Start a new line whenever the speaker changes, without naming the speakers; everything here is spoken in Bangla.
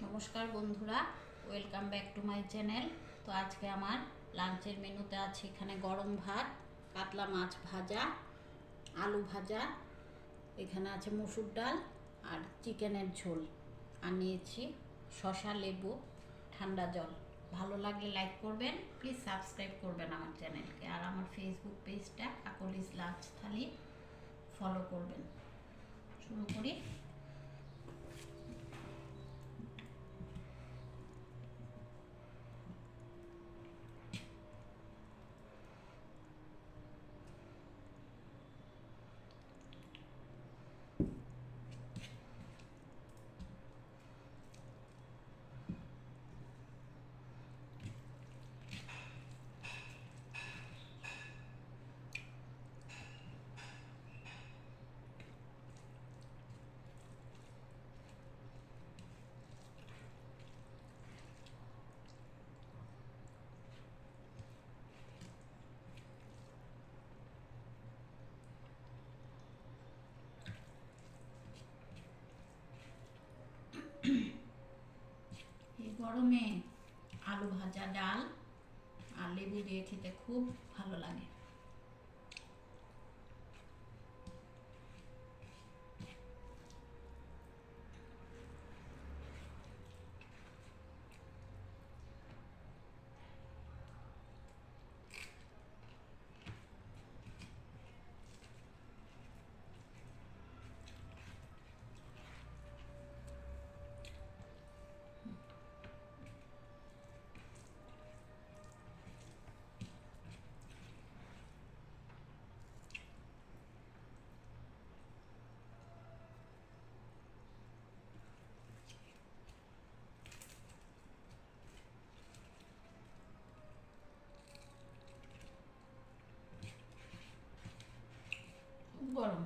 নমস্কার বন্ধুরা, welcome back to my channel. তো আজকে আমার লাঞ্চের মেনুতে আছে এখানে গরম ভাত, কাতলা মাছ ভাজা, আলু ভাজা, এখানে আছে মসুর ডাল আর চিকেনের ঝোল, আর নিয়েছি শসা, লেবু, ঠান্ডা জল। ভালো লাগলে লাইক করবেন, প্লিজ সাবস্ক্রাইব করবেন আমার চ্যানেলকে, আর আমার ফেসবুক পেজটা কাকলিস লাঞ্চ থালি ফলো করবেন। শুরু করি। এই গরমে আলু ভাজা, ডাল আর লেবু দিয়ে খেতে খুব ভালো লাগে। খুব গরম।